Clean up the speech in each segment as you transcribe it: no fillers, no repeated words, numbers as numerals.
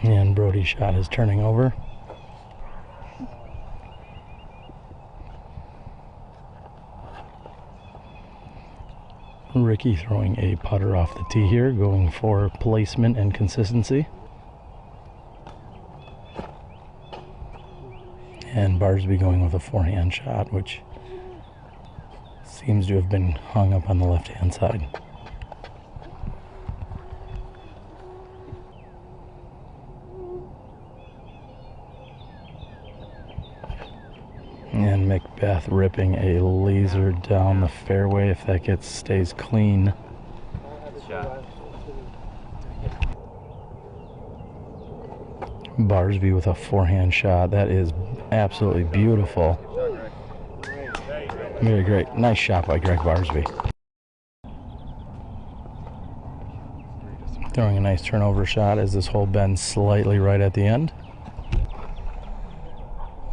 And Brody's shot is turning over. Ricky throwing a putter off the tee here, going for placement and consistency. And Barsby going with a forehand shot, which seems to have been hung up on the left-hand side. And McBeth ripping a laser down the fairway. If that stays clean. Barsby with a forehand shot. That is absolutely beautiful. Very great. Nice shot by Greg Barsby. Throwing a nice turnover shot as this hole bends slightly right at the end.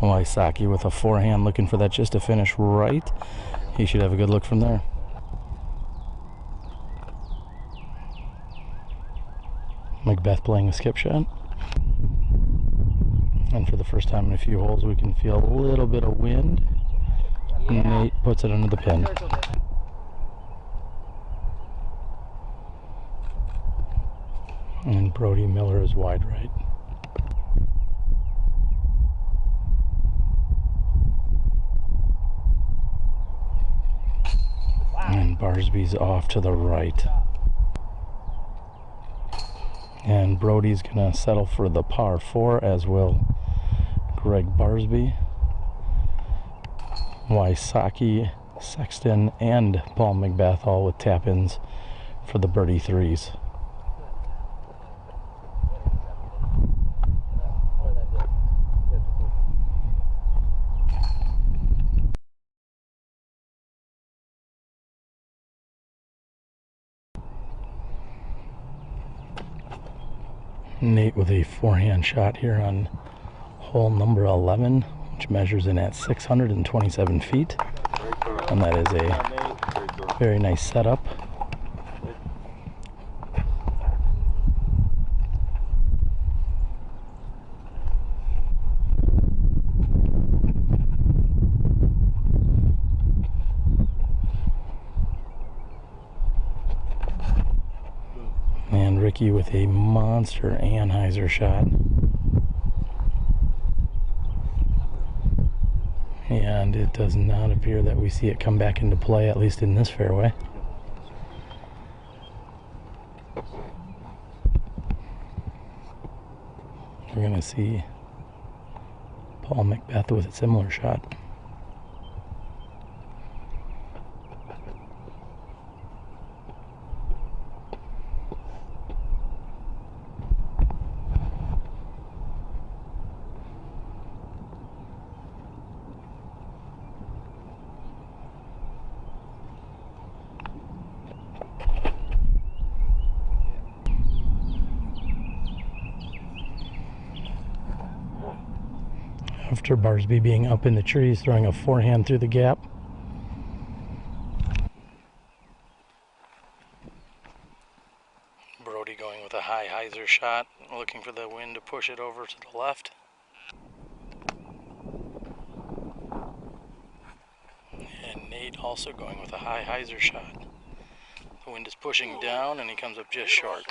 Wysocki with a forehand, looking for that just to finish right. He should have a good look from there. McBeth playing a skip shot. And for the first time in a few holes, we can feel a little bit of wind. Nate puts it under the pin. And Brody Miller is wide right. And Barsby's off to the right. And Brody's gonna settle for the par 4, as will Greg Barsby. Wysocki, Sexton, and Paul McBeth all with tap-ins for the birdie 3s. Nate with a forehand shot here on hole number 11, which measures in at 627 feet. And that is a very nice setup. And Ricky with a monster Anheuser shot. And it does not appear that we see it come back into play, at least in this fairway. We're going to see Paul McBeth with a similar shot. After Barsby being up in the trees, throwing a forehand through the gap. Brody going with a high hyzer shot, looking for the wind to push it over to the left. And Nate also going with a high hyzer shot. The wind is pushing down and he comes up just short.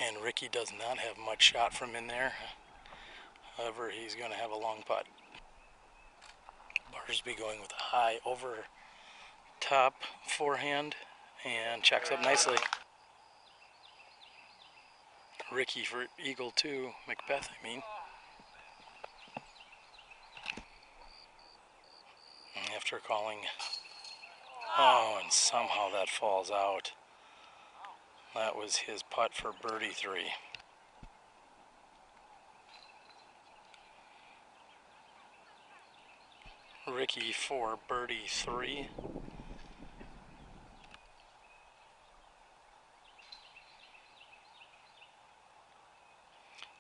And Ricky does not have much shot from in there. However, he's going to have a long putt. Barsby going with a high over top forehand and checks up nicely. Ricky for eagle 2, McBeth I mean. And after calling, oh, and somehow that falls out. That was his putt for birdie 3. Ricky for birdie 3.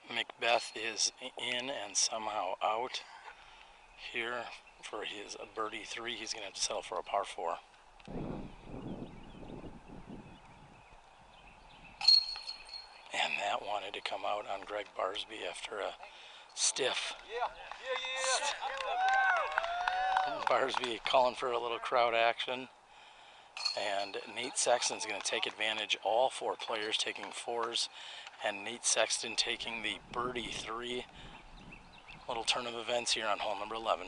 McBeth is in and somehow out. Here for his birdie 3, he's going to have to settle for a par 4. wanted to come out on Greg Barsby after a stiff. Barsby calling for a little crowd action. And Nate Sexton's going to take advantage. All four players taking fours. And Nate Sexton taking the birdie 3. Little turn of events here on hole number 11.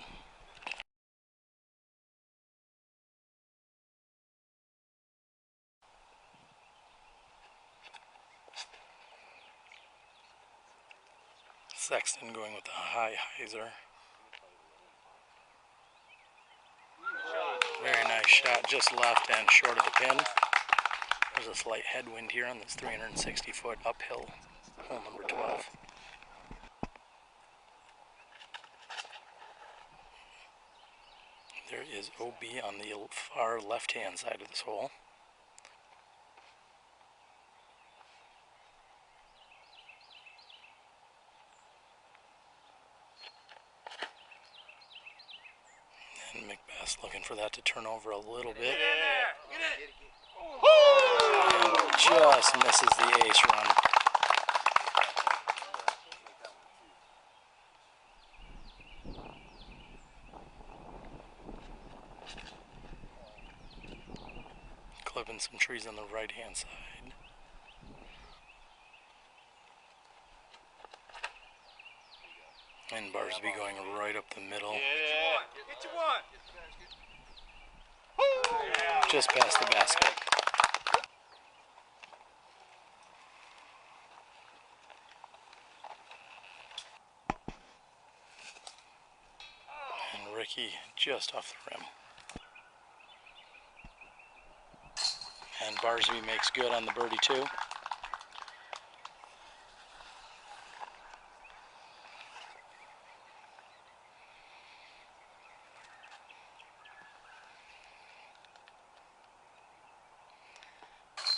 Sexton going with the high hyzer. Very nice shot, just left and short of the pin. There's a slight headwind here on this 360-foot uphill hole number 12. There is OB on the far left-hand side of this hole. And McBeth looking for that to turn over a little bit. And just misses the ace run. Clipping some trees on the right-hand side. And Barsby going right up the middle. Just past the basket. And Ricky just off the rim. And Barsby makes good on the birdie 2.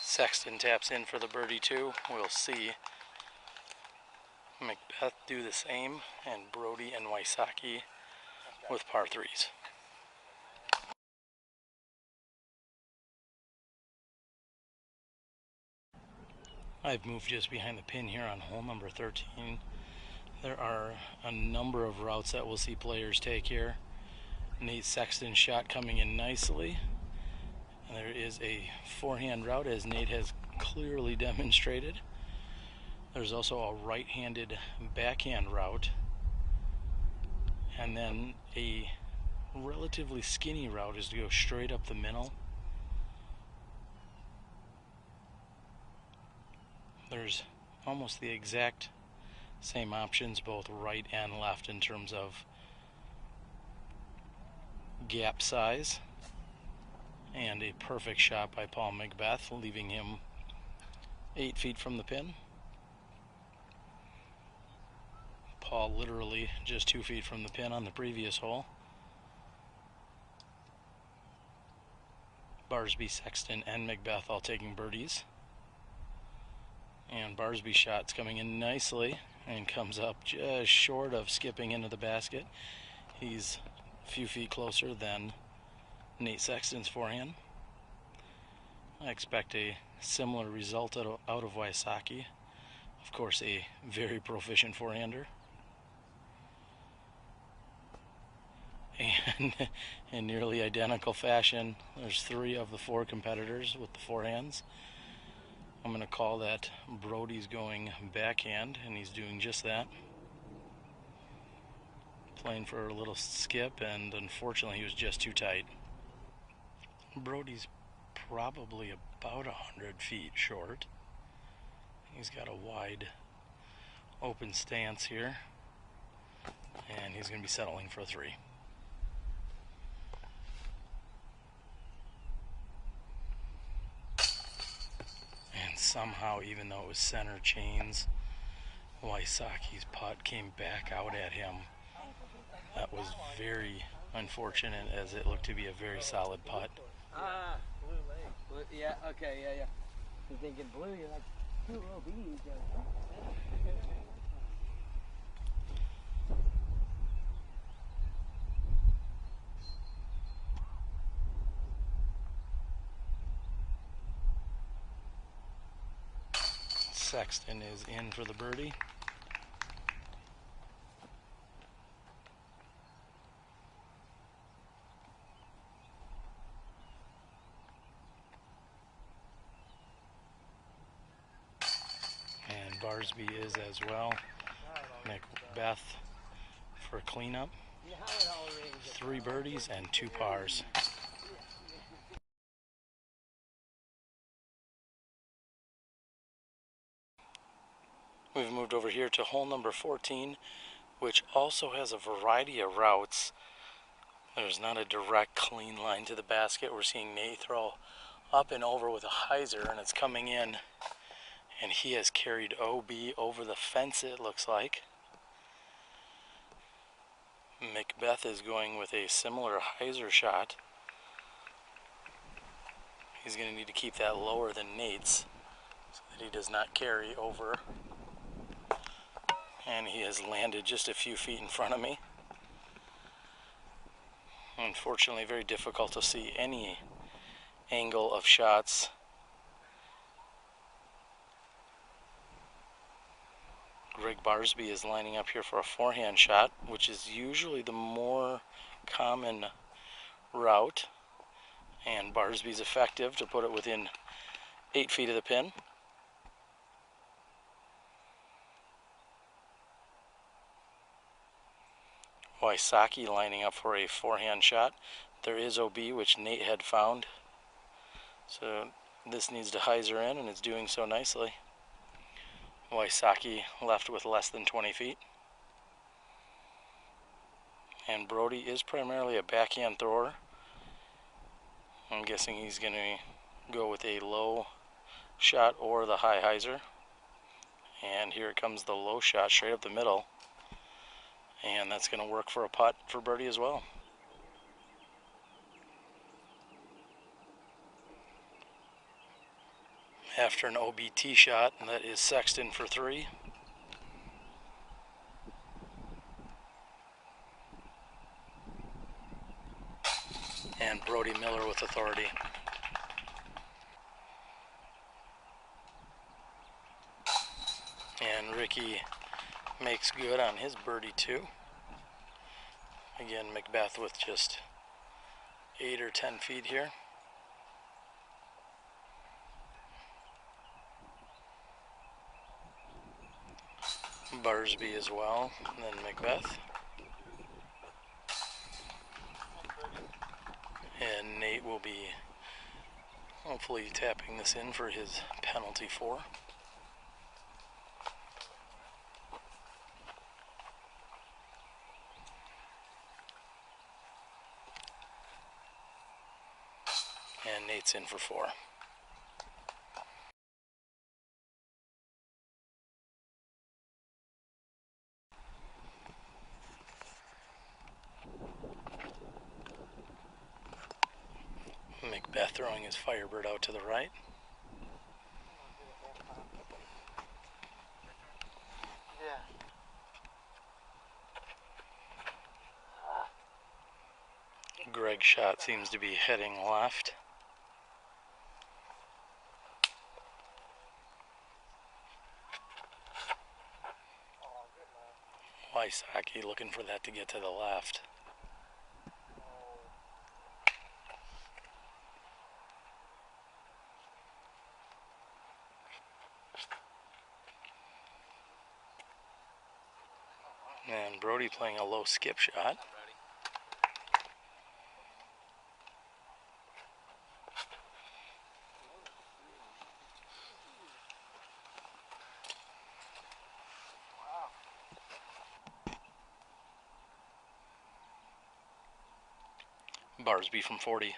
Sexton taps in for the birdie 2. We'll see McBeth do the same, and Brody and Wysocki with par 3s. I've moved just behind the pin here on hole number 13. There are a number of routes that we'll see players take here. Nate Sexton's shot coming in nicely. And there is a forehand route, as Nate has clearly demonstrated. There's also a right-handed backhand route. And then a relatively skinny route is to go straight up the middle. There's almost the exact same options, both right and left, in terms of gap size. And a perfect shot by Paul McBeth, leaving him 8 feet from the pin. Paul literally just 2 feet from the pin on the previous hole. Barsby, Sexton, and McBeth all taking birdies. And Barsby's shot's coming in nicely and comes up just short of skipping into the basket. He's a few feet closer than Nate Sexton's forehand. I expect a similar result out of Wysocki. Of course, a very proficient forehander. And in nearly identical fashion, there's 3 of the 4 competitors with the forehands. I'm going to call that Brody's going backhand, and he's doing just that. Playing for a little skip, and unfortunately he was just too tight. Brody's probably about 100 feet short. He's got a wide open stance here, and he's going to be settling for a 3. And somehow, even though it was center chains, Wysocki's putt came back out at him. That was very unfortunate, as it looked to be a very solid putt. Blue lake. Yeah, okay, yeah. You're thinking blue, you're like, 2 little bees. Sexton is in for the birdie. And Barsby is as well. McBeth for cleanup. 3 birdies and 2 pars. We've moved over here to hole number 14, which also has a variety of routes. There's not a direct clean line to the basket. We're seeing Nate throw up and over with a hyzer, and it's coming in, and he has carried OB over the fence, it looks like. McBeth is going with a similar hyzer shot. He's going to need to keep that lower than Nate's so that he does not carry over. And he has landed just a few feet in front of me. Unfortunately, very difficult to see any angle of shots. Greg Barsby is lining up here for a forehand shot, which is usually the more common route. And Barsby's effective to put it within 8 feet of the pin. Wysocki lining up for a forehand shot. There is OB, which Nate had found. So this needs to hyzer in, and it's doing so nicely. Wysocki left with less than 20 feet. And Brody is primarily a backhand thrower. I'm guessing he's going to go with a low shot or the high hyzer. And here comes the low shot straight up the middle. And that's going to work for a putt for birdie as well. After an OBT shot, and that is Sexton for 3. And Brody Miller with authority. And Ricky makes good on his birdie too. Again, McBeth with just 8 or 10 feet here. Barsby as well, and then McBeth. And Nate will be hopefully tapping this in for his penalty 4. And Nate's in for 4. McBeth throwing his Firebird out to the right. Greg's shot seems to be heading left. Wysocki looking for that to get to the left. And Brody playing a low skip shot. Barsby from 40.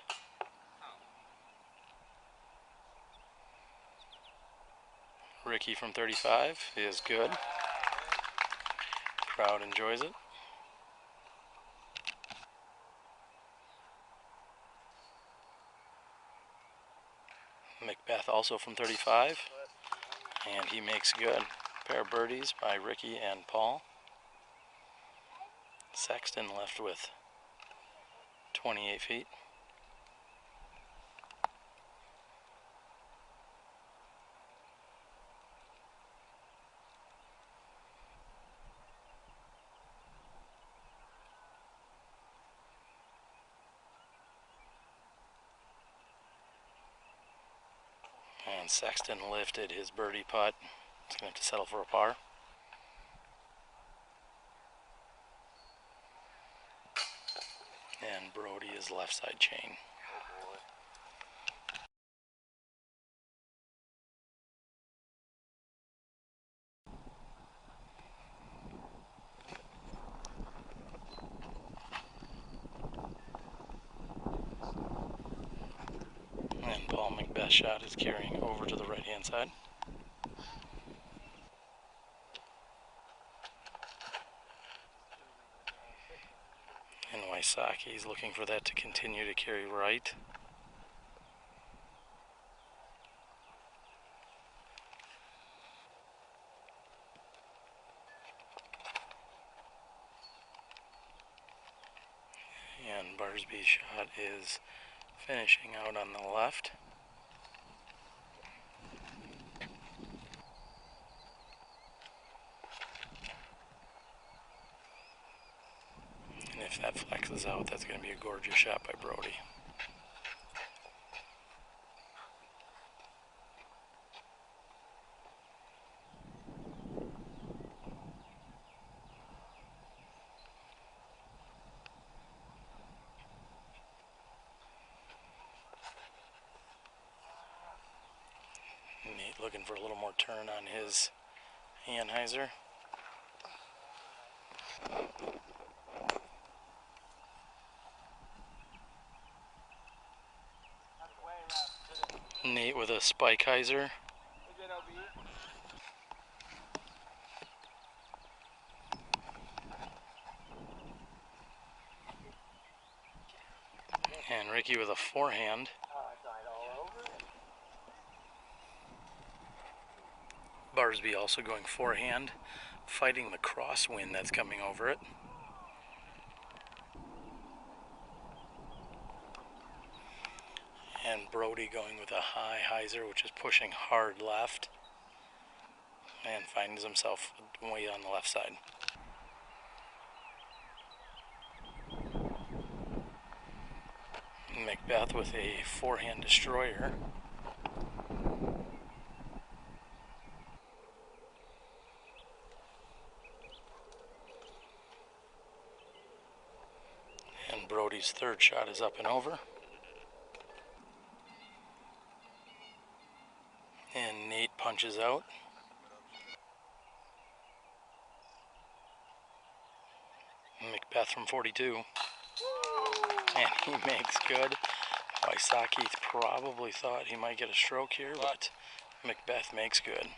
Ricky from 35 is good. Crowd enjoys it. McBeth also from 35, and he makes good. Pair of birdies by Ricky and Paul. Sexton left with 28 feet. And Sexton lifted his birdie putt. He's going to have to settle for a par. And Brody is left side chain. And Paul McBeth's shot is carrying over to the right hand side. And Wysocki is looking for that to continue to carry right. And Barsby's shot is finishing out on the left. And if that flexes out, that's going to be a gorgeous shot by Brody. Nate looking for a little more turn on his Anheuser. Nate with a Spikeiser. And Ricky with a forehand. Barsby also going forehand, fighting the crosswind that's coming over it. And Brody going with a high hyzer, which is pushing hard left, and finds himself way on the left side. McBeth with a forehand destroyer. And Brody's third shot is up and over. And Nate punches out. McBeth from 42. And he makes good. Wysocki probably thought he might get a stroke here, but McBeth makes good.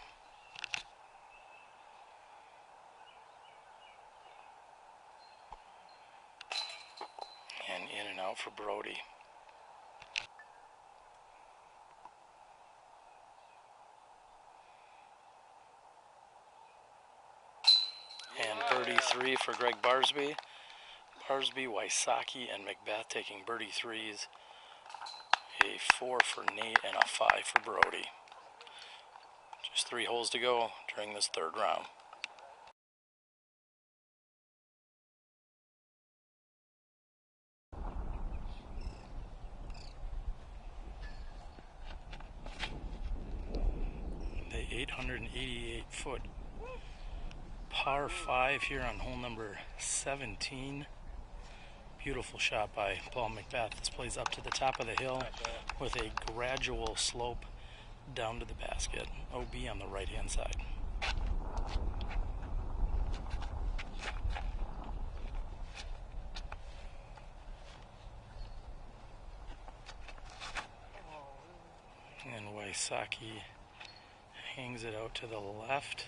And in and out for Brody. And birdie 3 for Greg Barsby. Barsby, Wysocki, and McBeth taking birdie 3s. A 4 for Nate and a 5 for Brody. Just 3 holes to go during this third round. The 888-foot par 5 here on hole number 17. Beautiful shot by Paul McBeth. This plays up to the top of the hill with a gradual slope down to the basket. OB on the right hand side. And Wysocki hangs it out to the left.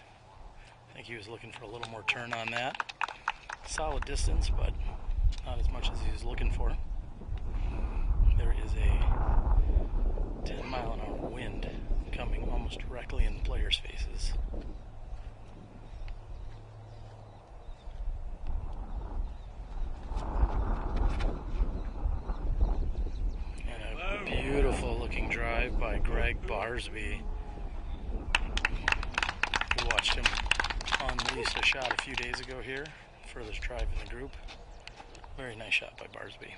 I think he was looking for a little more turn on that. Solid distance, but not as much as he was looking for. There is a 10-mile-an-hour wind coming almost directly in the players' faces. And a beautiful looking drive by Greg Barsby. We watched him unleash a shot a few days ago here. Furthest drive in the group. Very nice shot by Barsby.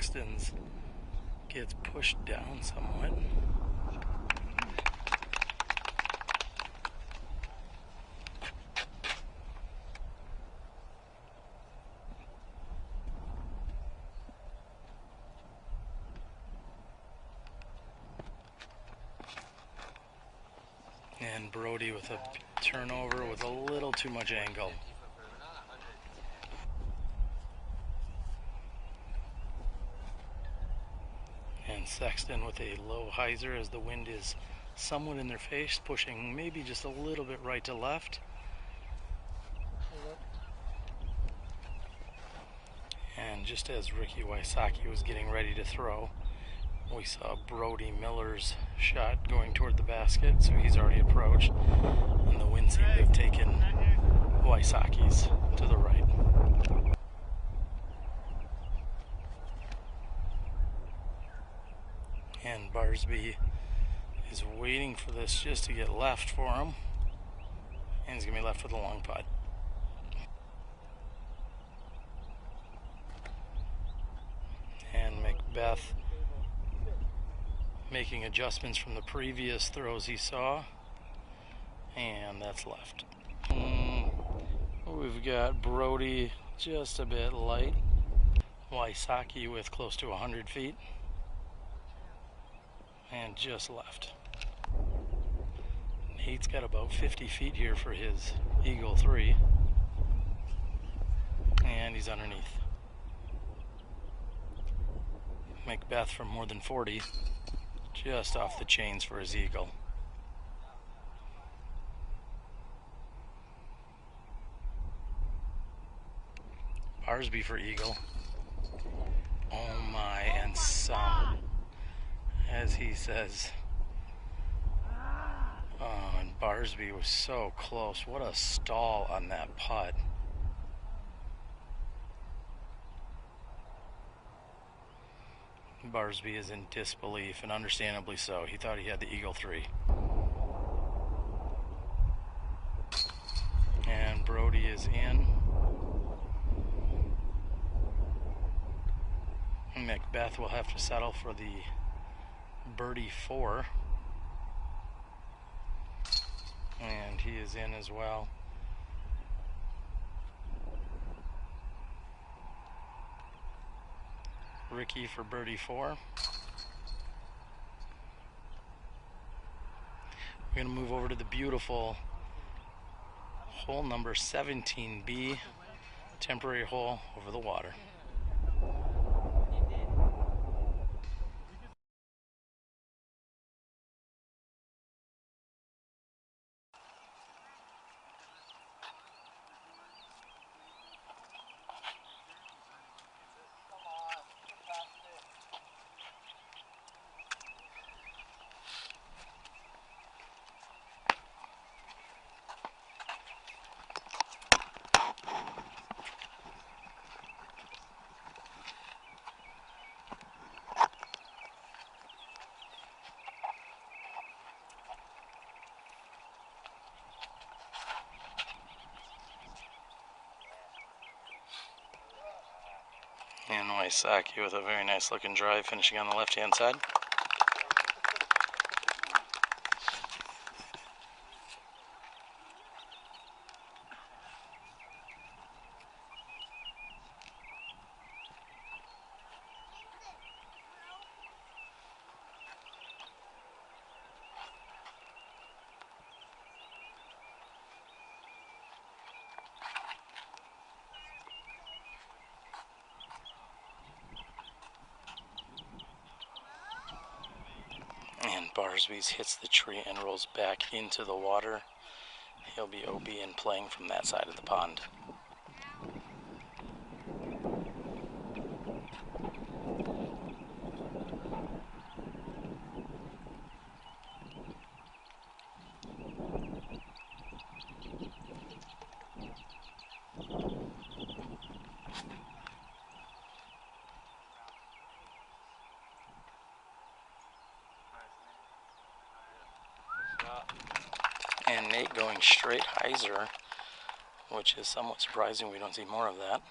Sexton's gets pushed down somewhat. And Brody with a turnover with a little too much angle. And Sexton with a low hyzer as the wind is somewhat in their face, pushing maybe just a little bit right to left. And just as Ricky Wysocki was getting ready to throw, we saw Brody Miller's shot going toward the basket, so he's already approached, and the wind seemed to have taken Wysocki's to the right. And Barsby is waiting for this just to get left for him, and he's going to be left with a long putt. And McBeth making adjustments from the previous throws he saw, and that's left. We've got Brody just a bit light, Wysocki with close to 100 feet, and just left. Nate's got about 50 feet here for his Eagle 3, and he's underneath. McBeth from more than 40, just off the chains for his Eagle. Barsby for Eagle. Oh my, and some, as he says. Oh, and Barsby was so close. What a stall on that putt. Barsby is in disbelief, and understandably so. He thought he had the Eagle 3. And Brody is in. McBeth will have to settle for the birdie 4. And he is in as well. Ricky for birdie 4. We're going to move over to the beautiful hole number 17B, temporary hole over the water. And Wysocki with a very nice looking drive, finishing on the left hand side. And Barsby's hits the tree and rolls back into the water. He'll be OB and playing from that side of the pond. And Nate going straight hyzer, which is somewhat surprising. We don't see more of that.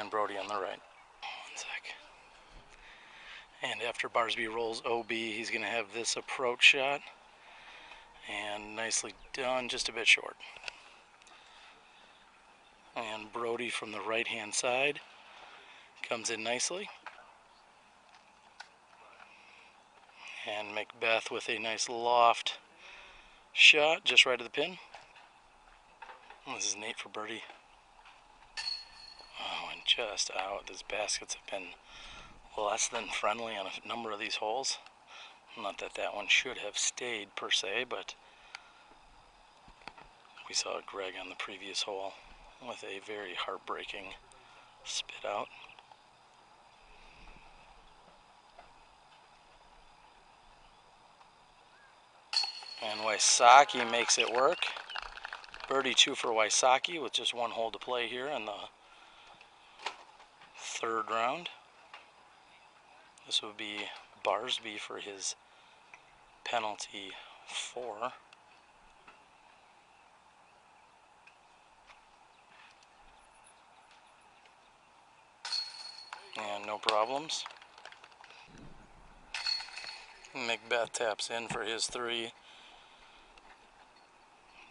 and Brody on the right. 1 sec. And after Barsby rolls OB, he's going to have this approach shot. And nicely done, just a bit short. And Brody from the right-hand side comes in nicely. And McBeth with a nice loft shot just right of the pin. This is Nate for birdie. Oh, and just out. These baskets have been less than friendly on a number of these holes. Not that that one should have stayed per se, but we saw Greg on the previous hole with a very heartbreaking spit out. And Wysocki makes it work. Birdie 2 for Wysocki with just 1 hole to play here in the 3rd round. This would be Barsby for his penalty 4. And no problems. McBeth taps in for his 3.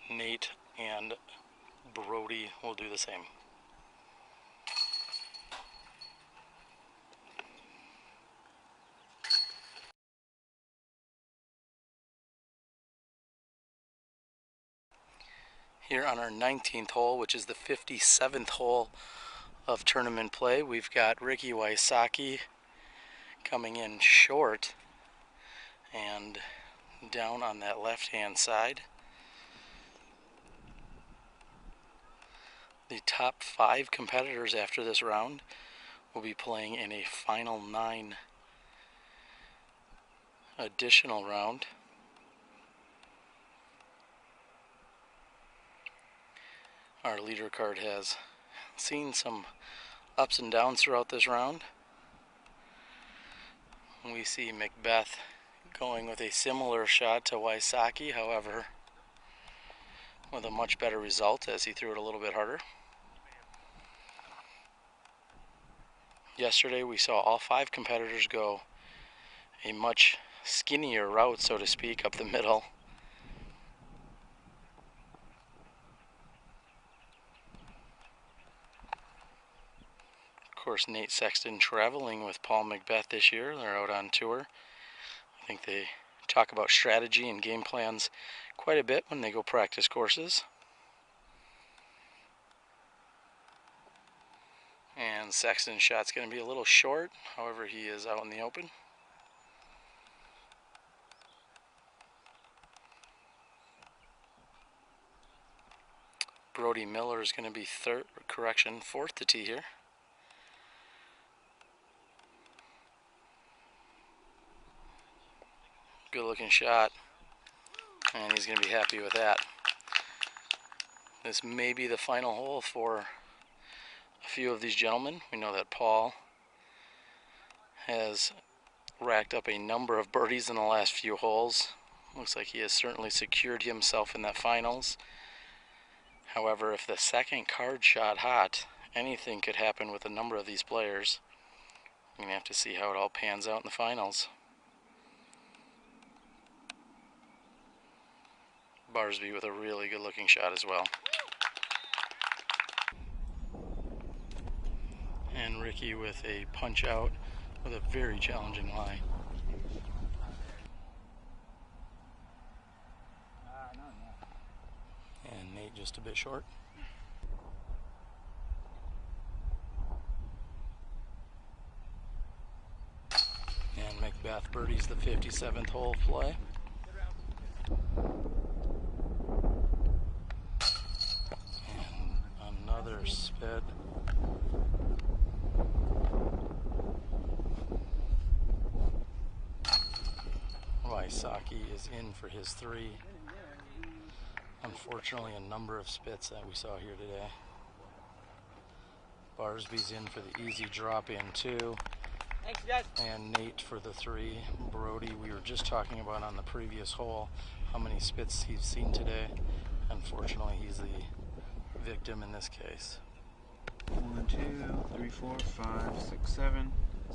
Nate and Brody will do the same. Here on our 19th hole, which is the 57th hole of tournament play, we've got Ricky Wysocki coming in short and down on that left-hand side. The top 5 competitors after this round will be playing in a final 9 additional round. Our leader card has seen some ups and downs throughout this round. We see McBeth going with a similar shot to Wysocki, however, with a much better result as he threw it a little bit harder. Yesterday we saw all 5 competitors go a much skinnier route, so to speak, up the middle. Of course, Nate Sexton traveling with Paul McBeth this year. They're out on tour. I think they talk about strategy and game plans quite a bit when they go practice courses. And Sexton's shot's going to be a little short, however he is out in the open. Brody Miller is going to be 4th to tee here. Good looking shot, and he's going to be happy with that. This may be the final hole for a few of these gentlemen. We know that Paul has racked up a number of birdies in the last few holes. Looks like he has certainly secured himself in the finals. However, if the second card shot hot, anything could happen with a number of these players. We're going to have to see how it all pans out in the finals. Barsby with a really good looking shot as well. And Ricky with a punch out with a very challenging lie. And Nate just a bit short. And McBeth birdies the 57th hole play. And another spit. Wysocki is in for his 3. Unfortunately, a number of spits that we saw here today. Barsby's in for the easy drop in 2. Thanks, guys. And Nate for the 3. Brody, we were just talking about on the previous hole how many spits he's seen today. Unfortunately, he's the victim in this case. 1, 2, 3, 4, 5, 6, 7.